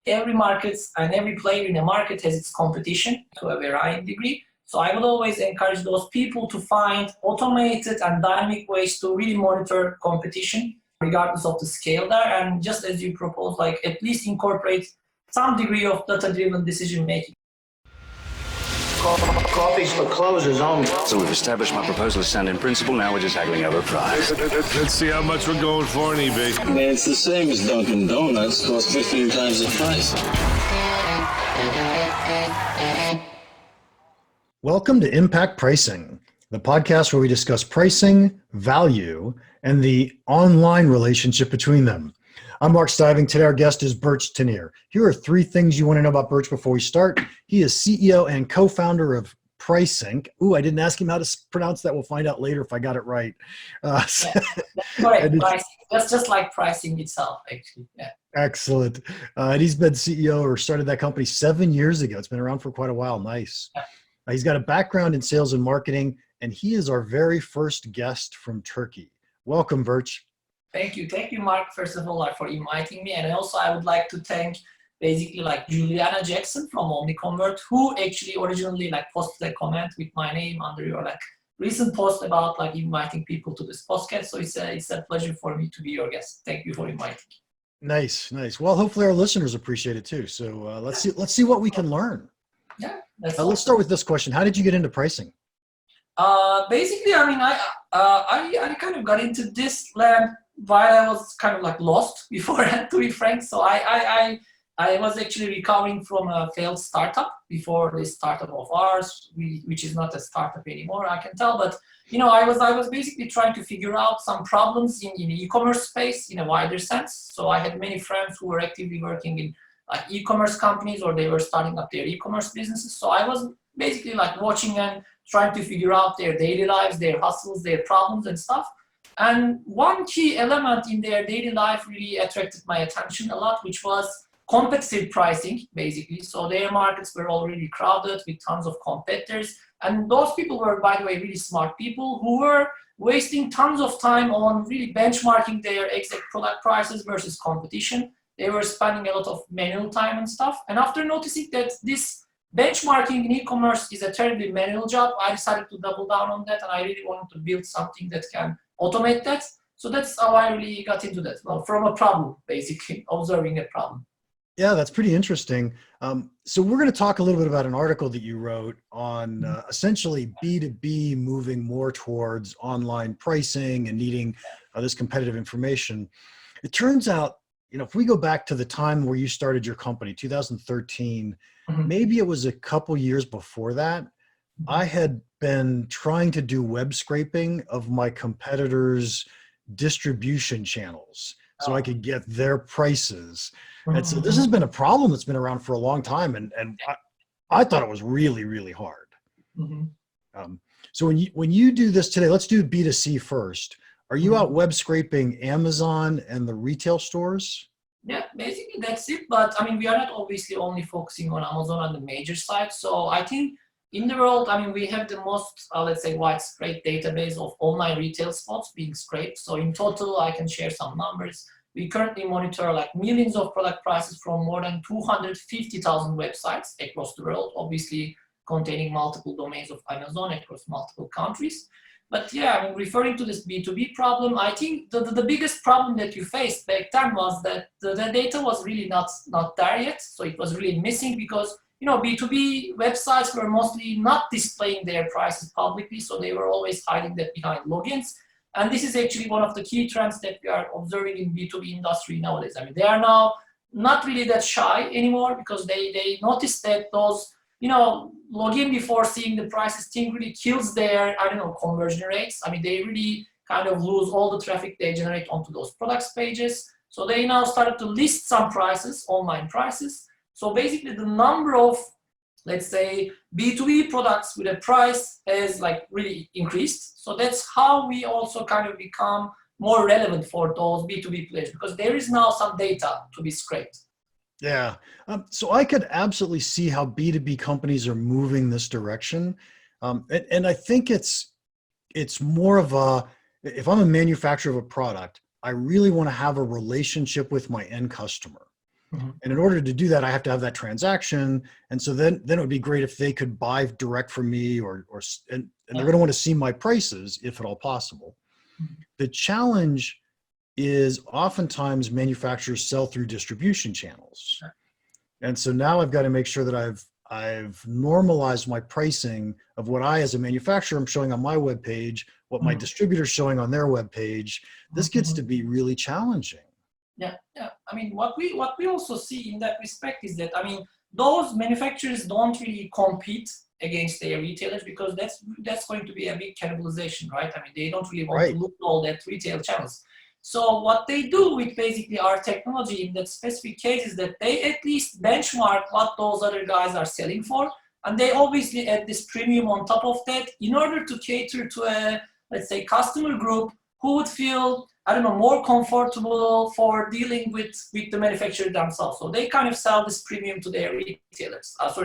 every market and every player in a market has its competition to a varying degree. So I will always encourage those people to find automated and dynamic ways to really monitor competition, regardless of the scale there. And just as you propose, like at least incorporate some degree of data-driven decision making. Coffee's for closers only. So we've established my proposal is sound in principle. Now we're just haggling over price. Let's see how much we're going for on eBay. Man, it's the same as Dunkin' Donuts. Costs 15 times the price. Welcome to Impact Pricing, the podcast where we discuss pricing, value, and the online relationship between them. I'm Mark Stiving. Today our guest is Burc Tanir. Here are three things you want to know about Burch before we start. He is CEO and co-founder of Prisync. Ooh, I didn't ask him how to pronounce that. We'll find out later if I got it right. That's correct. Pricing. That's just like pricing itself, actually. Yeah. Excellent. And he's been CEO or started that company 7 years ago. It's been around for quite a while. Nice. Yeah. He's got a background in sales and marketing, and he is our very first guest from Turkey. Welcome, Burch. Thank you, Mark. First of all, for inviting me, and also I would like to thank basically Juliana Jackson from OmniConvert, who actually originally posted a comment with my name under your recent post about inviting people to this podcast. So it's a pleasure for me to be your guest. Thank you for inviting. Nice. Well, hopefully our listeners appreciate it too. So let's see what we can learn. Yeah, let's start with this question. How did you get into pricing? Basically, I kind of got into this land while I was kind of lost beforehand, to be frank. So I was actually recovering from a failed startup before this startup of ours, which is not a startup anymore, I can tell. But I was basically trying to figure out some problems in e-commerce space in a wider sense. So I had many friends who were actively working in e-commerce companies, or they were starting up their e-commerce businesses. So I was basically watching and trying to figure out their daily lives, their hustles, their problems and stuff. And one key element in their daily life really attracted my attention a lot, which was competitive pricing, basically. So their markets were already crowded with tons of competitors. And those people were, by the way, really smart people who were wasting tons of time on really benchmarking their exact product prices versus competition. They were spending a lot of manual time and stuff. And after noticing that this benchmarking in e-commerce is a terribly manual job, I decided to double down on that, and I really wanted to build something that can automate that. So that's how I really got into that. Well, from a problem, basically, observing a problem. Yeah, that's pretty interesting. So we're going to talk a little bit about an article that you wrote on essentially B2B moving more towards online pricing and needing this competitive information. It turns out, if we go back to the time where you started your company, 2013, maybe it was a couple years before that, I had been trying to do web scraping of my competitors' distribution channels so I could get their prices. And so this has been a problem that's been around for a long time. And I thought it was really, really hard. So when you do this today, let's do B2C first. Are you out web scraping Amazon and the retail stores? Yeah, basically that's it. But we are not obviously only focusing on Amazon and the major sites. So I think in the world, we have the most, let's say, widespread database of online retail spots being scraped. So in total, I can share some numbers. We currently monitor millions of product prices from more than 250,000 websites across the world, obviously containing multiple domains of Amazon across multiple countries. But yeah, referring to this B2B problem, I think the biggest problem that you faced back then was that the data was really not there yet. So it was really missing because, B2B websites were mostly not displaying their prices publicly. So they were always hiding that behind logins. And this is actually one of the key trends that we are observing in B2B industry nowadays. They are now not really that shy anymore because they notice that those log in before seeing the prices thing really kills their, conversion rates. They really kind of lose all the traffic they generate onto those products pages. So they now started to list some prices, online prices. So basically the number of, let's say, B2B products with a price has really increased. So that's how we also kind of become more relevant for those B2B players because there is now some data to be scraped. Yeah. So I could absolutely see how B2B companies are moving this direction. And I think it's more of if I'm a manufacturer of a product, I really want to have a relationship with my end customer. And in order to do that, I have to have that transaction. And so then it would be great if they could buy direct from me and they're going to want to see my prices if at all possible. The challenge is oftentimes manufacturers sell through distribution channels. And so now I've got to make sure that I've normalized my pricing of what I, as a manufacturer, I'm showing on my webpage, what my distributor's showing on their webpage. This gets to be really challenging. Yeah. I mean, what we also see in that respect is that, I mean, those manufacturers don't really compete against their retailers because that's going to be a big cannibalization, right? I mean, they don't really want to look at all that retail channels. So what they do with basically our technology in that specific case is that they at least benchmark what those other guys are selling for, and they obviously add this premium on top of that in order to cater to a, let's say, customer group who would feel, I don't know, more comfortable for dealing with the manufacturer themselves. So they kind of sell this premium to their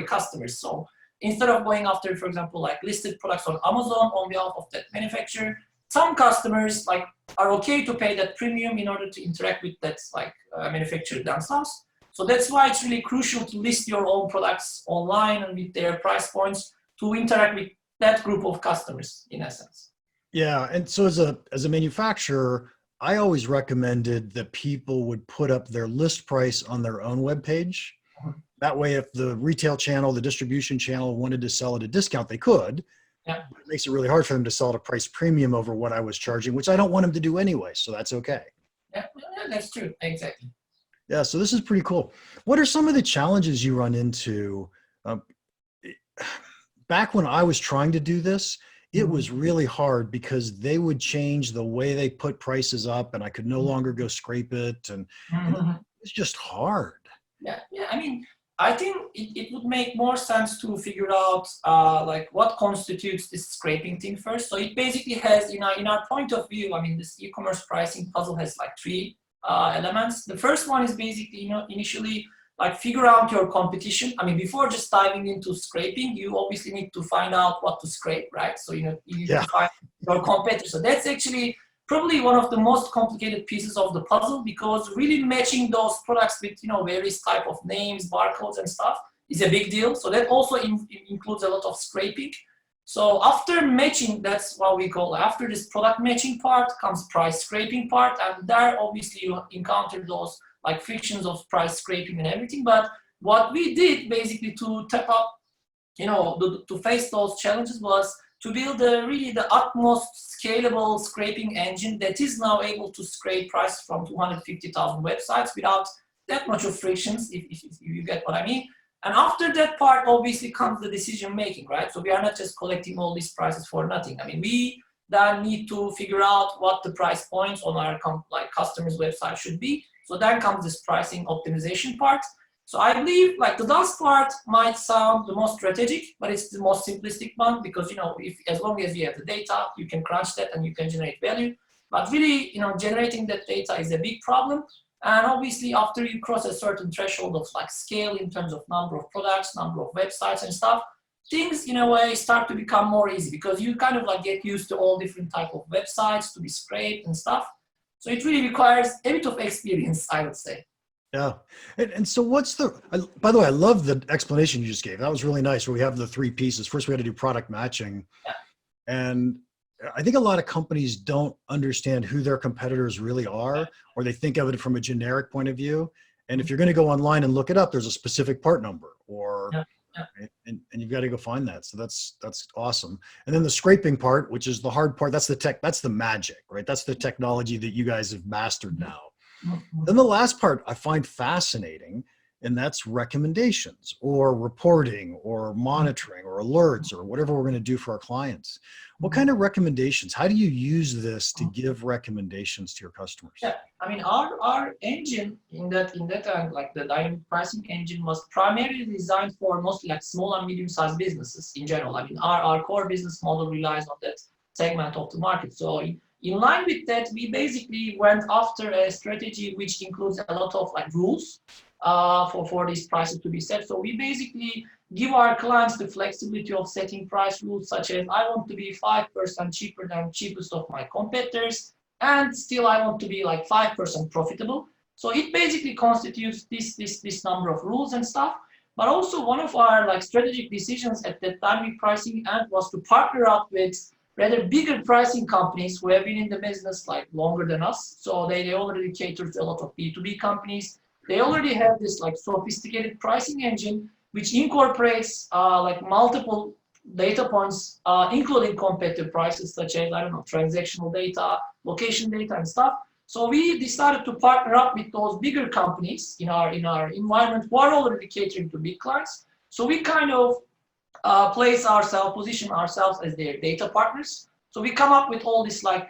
customers. So instead of going after, for example, like listed products on Amazon on behalf of that manufacturer, some customers like are okay to pay that premium in order to interact with that manufacturer themselves. So that's why it's really crucial to list your own products online and with their price points to interact with that group of customers in essence. Yeah, and so as a manufacturer, I always recommended that people would put up their list price on their own webpage. That way, if the retail channel, the distribution channel wanted to sell at a discount, they could. Yeah. But it makes it really hard for them to sell at a price premium over what I was charging, which I don't want them to do anyway. So that's okay. Yeah, that's true. Exactly. Yeah, so this is pretty cool. What are some of the challenges you run into? Back when I was trying to do this, it was really hard because they would change the way they put prices up and I could no longer go scrape it. And it's just hard. Yeah. I mean, I think it would make more sense to figure out like what constitutes this scraping thing first. So it basically has, in our point of view, I mean, this e-commerce pricing puzzle has like three elements. The first one is basically, initially like figure out your competition. I mean, before just diving into scraping, you obviously need to find out what to scrape, right? So, you need to find your competitor. So that's actually probably one of the most complicated pieces of the puzzle because really matching those products with, various type of names, barcodes and stuff is a big deal. So that also includes a lot of scraping. So after matching, that's what we call, after this product matching part comes price scraping part. And there obviously you encounter those like frictions of price scraping and everything. But what we did basically to tap up, to face those challenges was to build the utmost scalable scraping engine that is now able to scrape prices from 250,000 websites without that much of frictions, if you get what I mean. And after that part, obviously comes the decision making, right? So we are not just collecting all these prices for nothing. I mean, we then need to figure out what the price points on our customers' website should be. So then comes this pricing optimization part. So I believe like the last part might sound the most strategic, but it's the most simplistic one because, as long as you have the data, you can crunch that and you can generate value. But really, generating that data is a big problem. And obviously after you cross a certain threshold of like scale in terms of number of products, number of websites and stuff, things in a way start to become more easy because you kind of like get used to all different type of websites to be scraped and stuff. So it really requires a bit of experience, I would say. Yeah. And so by the way, I love the explanation you just gave. That was really nice where we have the three pieces. First, we had to do product matching. Yeah. And I think a lot of companies don't understand who their competitors really are, or they think of it from a generic point of view. And if you're going to go online and look it up, there's a specific part number or, and you've got to go find that. So that's awesome. And then the scraping part, which is the hard part, that's the magic, right? That's the technology that you guys have mastered now. Then the last part I find fascinating, and that's recommendations or reporting or monitoring or alerts or whatever we're going to do for our clients. What kind of recommendations? How do you use this to give recommendations to your customers? Yeah, I mean, our engine in that like the dynamic pricing engine was primarily designed for mostly like small and medium-sized businesses in general. I mean, our core business model relies on that segment of the market. So in line with that, we basically went after a strategy which includes a lot of like rules for these prices to be set. So we basically give our clients the flexibility of setting price rules such as I want to be 5% cheaper than cheapest of my competitors and still I want to be like 5% profitable. So it basically constitutes this number of rules and stuff. But also one of our like strategic decisions at that dynamic pricing end was to partner up with rather bigger pricing companies who have been in the business like longer than us. So they already cater to a lot of B2B companies. They already have this like sophisticated pricing engine, which incorporates like multiple data points, including competitive prices such as, I don't know, transactional data, location data and stuff. So we decided to partner up with those bigger companies in our environment who are already catering to big clients. So we kind of position ourselves as their data partners. So we come up with all this like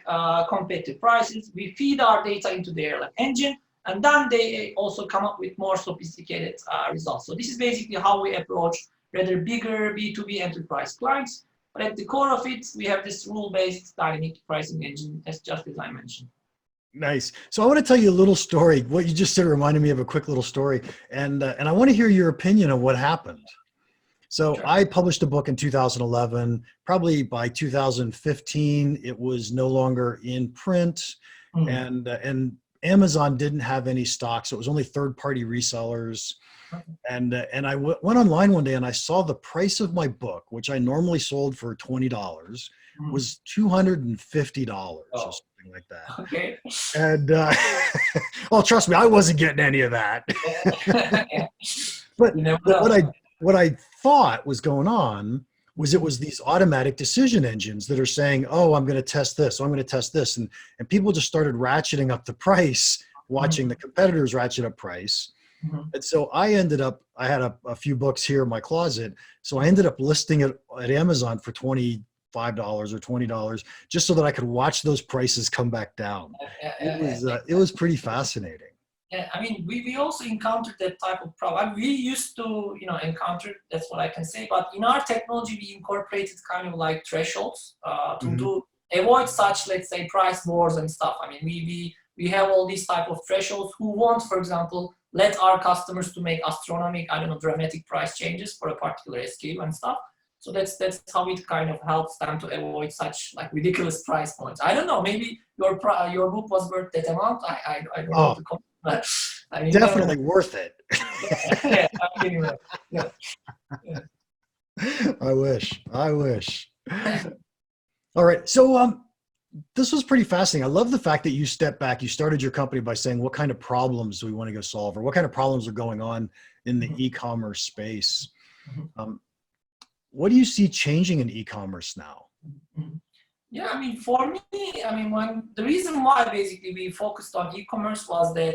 competitive prices. We feed our data into their like engine, and then they also come up with more sophisticated results. So this is basically how we approach rather bigger B2B enterprise clients. But at the core of it, we have this rule-based dynamic pricing engine, as I mentioned. Nice. So I want to tell you a little story. What you just said reminded me of a quick little story, and I want to hear your opinion on what happened. So Sure. I published a book in 2011. Probably by 2015, it was no longer in print, and Amazon didn't have any stock, so it was only third-party resellers. And I went online one day and I saw the price of my book, which I normally sold for $20, was $250 or something like that. Okay. And well, trust me, I wasn't getting any of that. But what I thought was going on was it was these automatic decision engines that are saying, oh, I'm going to test this, oh, I'm going to test this. And people just started ratcheting up the price, watching the competitors ratchet up price. And so I had a few books here in my closet. So I ended up listing it at Amazon for $25 or $20 just so that I could watch those prices come back down. It was pretty fascinating. Yeah, I mean, we also encountered that type of problem. We used to, encounter, that's what I can say. But in our technology, we incorporated kind of like thresholds to avoid such, let's say, price wars and stuff. I mean, we have all these type of thresholds who want, for example, let our customers to make dramatic price changes for a particular SKU and stuff. So that's how it kind of helps them to avoid such like ridiculous price points. I don't know, maybe your book was worth that amount. I don't know to comment, but I mean, definitely worth it. Yeah, anyway, yeah. I wish. All right. So this was pretty fascinating. I love the fact that you stepped back. You started your company by saying, what kind of problems do we want to go solve, or what kind of problems are going on in the e-commerce space? What do you see changing in e-commerce now? Yeah, I mean, for me, the reason why basically we focused on e-commerce was that,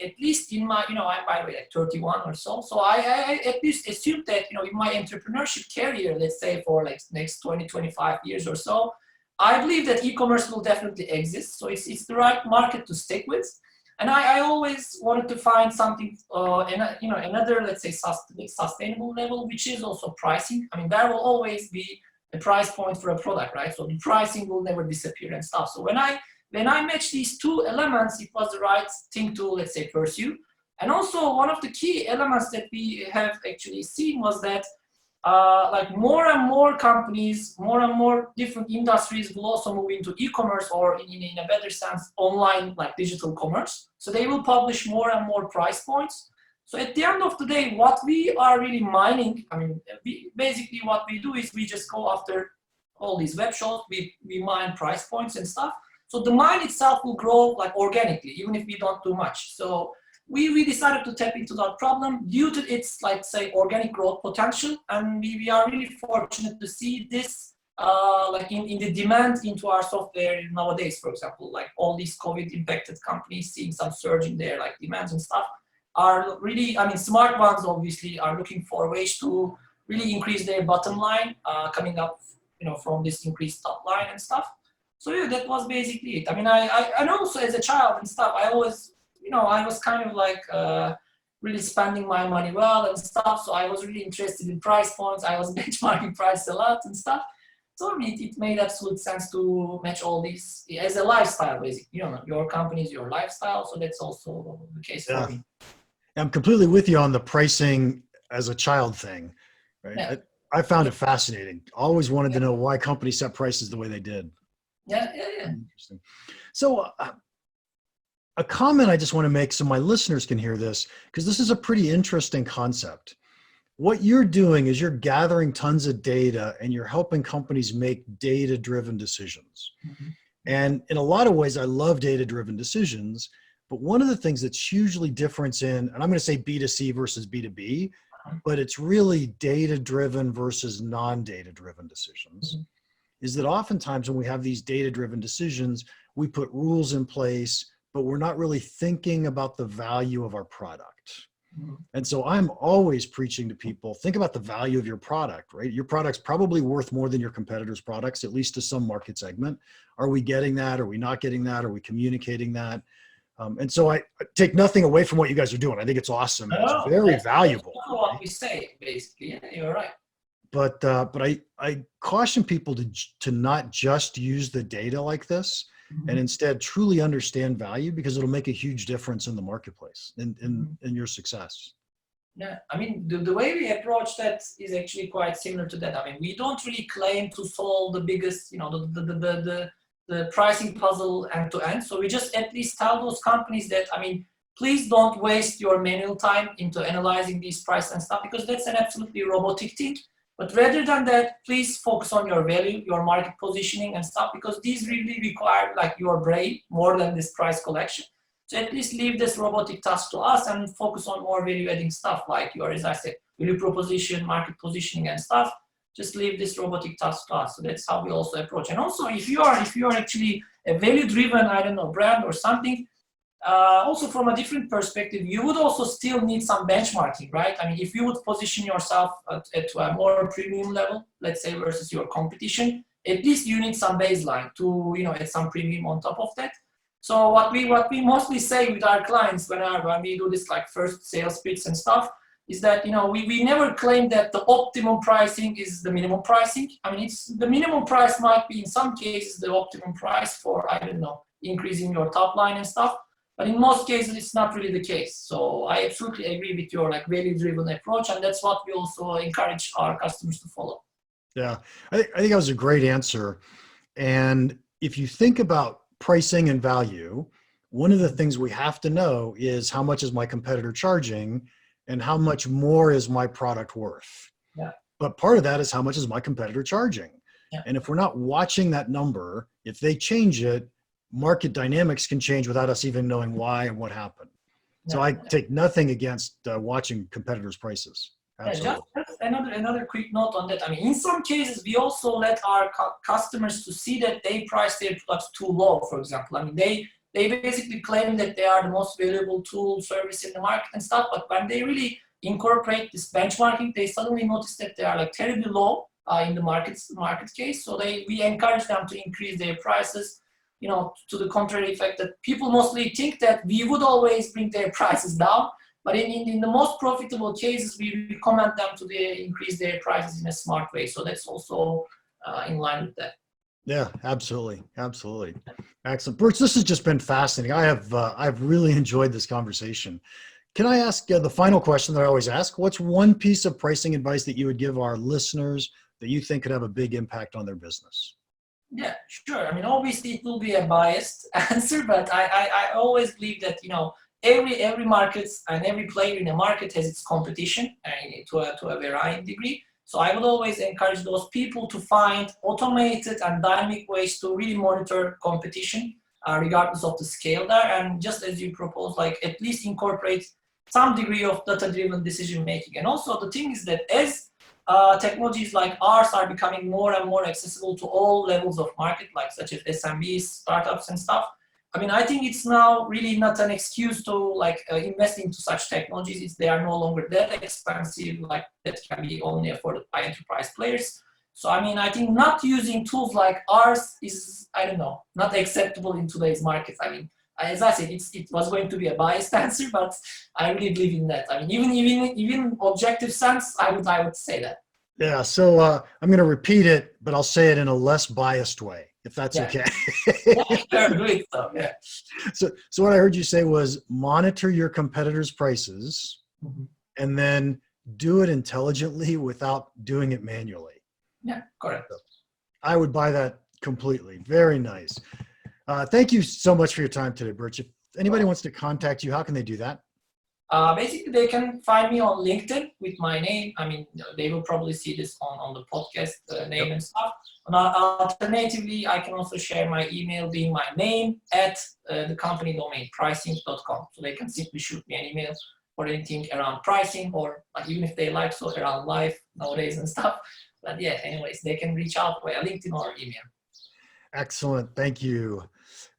at least in my, I'm by the way like 31 or so. So I at least assumed that, in my entrepreneurship career, let's say for like next 20, 25 years or so, I believe that e-commerce will definitely exist. So it's the right market to stick with. And I always wanted to find something, another, let's say, sustainable level, which is also pricing. I mean, there will always be a price point for a product, right? So the pricing will never disappear and stuff. So when I matched these two elements, it was the right thing to, let's say, pursue. And also one of the key elements that we have actually seen was that like more and more companies, more and more different industries will also move into e-commerce, or in a better sense, online, like digital commerce. So they will publish more and more price points. So at the end of the day, what we are really mining, basically what we do is we just go after all these web shops, we mine price points and stuff. So the mine itself will grow like organically, even if we don't do much. So we decided to tap into that problem due to its, like, say, organic growth potential. And we are really fortunate to see this like in the demand into our software nowadays. For example, like all these COVID impacted companies seeing some surge in their like demands and stuff are really, smart ones obviously are looking for ways to really increase their bottom line, coming up, from this increased top line and stuff. So yeah, that was basically it. And also as a child and stuff, I always, I was kind of like really spending my money well and stuff. So I was really interested in price points. I was benchmarking price a lot and stuff. So it made absolute sense to match all these as a lifestyle, basically. Your company is your lifestyle. So that's also the case for me. I'm completely with you on the pricing as a child thing, right? Yeah. I found it fascinating. Always wanted to know why companies set prices the way they did. Yeah. Interesting. So a comment I just want to make so my listeners can hear this, because this is a pretty interesting concept. What you're doing is you're gathering tons of data and you're helping companies make data-driven decisions. And in a lot of ways, I love data-driven decisions. But one of the things that's hugely different in, and I'm going to say B2C versus B2B, but it's really data-driven versus non-data-driven decisions, is that oftentimes when we have these data-driven decisions, we put rules in place, but we're not really thinking about the value of our product. And so I'm always preaching to people, think about the value of your product, right? Your product's probably worth more than your competitors' products, at least to some market segment. Are we getting that? Are we not getting that? Are we communicating that? And so I take nothing away from what you guys are doing. I think it's awesome. It's very valuable. That's what we say, basically. Yeah, you're right. But I caution people to not just use the data like this, and instead truly understand value, because it'll make a huge difference in the marketplace and in your success. Yeah, I mean, the way we approach that is actually quite similar to that. I mean, we don't really claim to solve the biggest, the pricing puzzle end to end. So we just at least tell those companies that, I mean, please don't waste your manual time into analyzing these prices and stuff, because that's an absolutely robotic thing. But rather than that, please focus on your value, your market positioning and stuff, because these really require like your brain more than this price collection. So at least leave this robotic task to us and focus on more value adding stuff like your, as I said, value proposition, market positioning and stuff. Just leave this robotic task to us. So that's how we also approach. And also if you are actually a value driven, I don't know, brand or something, also from a different perspective, you would also still need some benchmarking, right? I mean, if you would position yourself at a more premium level, let's say versus your competition, at least you need some baseline to, add some premium on top of that. So what we mostly say with our clients when we do this like first sales pitch and stuff is that, we never claim that the optimum pricing is the minimum pricing. I mean, it's the minimum price might be in some cases the optimum price for, I don't know, increasing your top line and stuff. But in most cases, it's not really the case. So I absolutely agree with your like value-driven approach, and that's what we also encourage our customers to follow. Yeah, I think that was a great answer. And if you think about pricing and value, one of the things we have to know is how much is my competitor charging and how much more is my product worth. Yeah. But part of that is how much is my competitor charging. Yeah. And if we're not watching that number, if they change it, market dynamics can change without us even knowing why and what happened. Yeah. So I take nothing against watching competitors' prices. Absolutely. Yeah, just another quick note on that. I mean, in some cases, we also let our customers to see that they price their products too low, for example. I mean, they basically claim that they are the most valuable tool service in the market and stuff, but when they really incorporate this benchmarking, they suddenly notice that they are like terribly low in the market case. So we encourage them to increase their prices, to the contrary effect that people mostly think that we would always bring their prices down. But in the most profitable cases, we recommend them to increase their prices in a smart way. So that's also in line with that. Yeah, absolutely. Absolutely. Excellent. Burch, this has just been fascinating. I've really enjoyed this conversation. Can I ask the final question that I always ask? What's one piece of pricing advice that you would give our listeners that you think could have a big impact on their business? Yeah, sure. I mean, obviously it will be a biased answer, but I always believe that, every market and every player in a market has its competition to a varying degree. So I would always encourage those people to find automated and dynamic ways to really monitor competition, regardless of the scale there. And just as you propose, like at least incorporate some degree of data-driven decision making. And also the thing is that as technologies like ours are becoming more and more accessible to all levels of market, like such as SMEs, startups and stuff. I mean, I think it's now really not an excuse to invest into such technologies. They are no longer that expensive, like that can be only afforded by enterprise players. So, I mean, I think not using tools like ours is, not acceptable in today's market. I mean, as I said, it was going to be a biased answer, but I really believe in that. I mean, even objective sense, I would say that. Yeah. So I'm going to repeat it, but I'll say it in a less biased way, if that's okay. Yeah, do it so. Yeah. So what I heard you say was monitor your competitors' prices, and then do it intelligently without doing it manually. Yeah, correct. I would buy that completely. Very nice. Thank you so much for your time today, Burch. If anybody wants to contact you, how can they do that? Basically, they can find me on LinkedIn with my name. I mean, they will probably see this on the podcast name and stuff. And alternatively, I can also share my email being my name at the company domain, prisync.com. So they can simply shoot me an email for anything around pricing, or like even if they like so around life nowadays and stuff. But yeah, anyways, they can reach out via LinkedIn or email. Excellent. Thank you.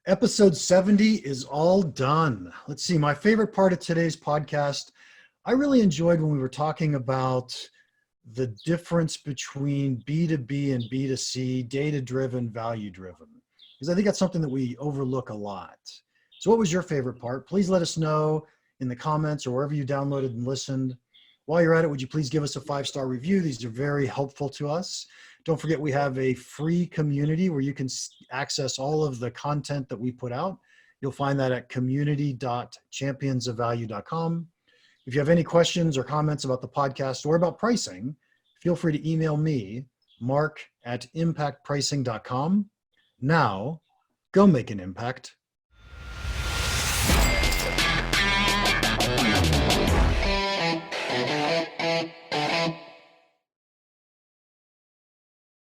Episode 70 is all done. Let's see. My favorite part of today's podcast, I really enjoyed when we were talking about the difference between B2B and B2C, data-driven, value-driven, because I think that's something that we overlook a lot. So what was your favorite part? Please let us know in the comments or wherever you downloaded and listened. While you're at it, would you please give us a 5-star review? These are very helpful to us. Don't forget, we have a free community where you can access all of the content that we put out. You'll find that at community.championsofvalue.com. If you have any questions or comments about the podcast or about pricing, feel free to email me, mark@impactpricing.com. Now, go make an impact.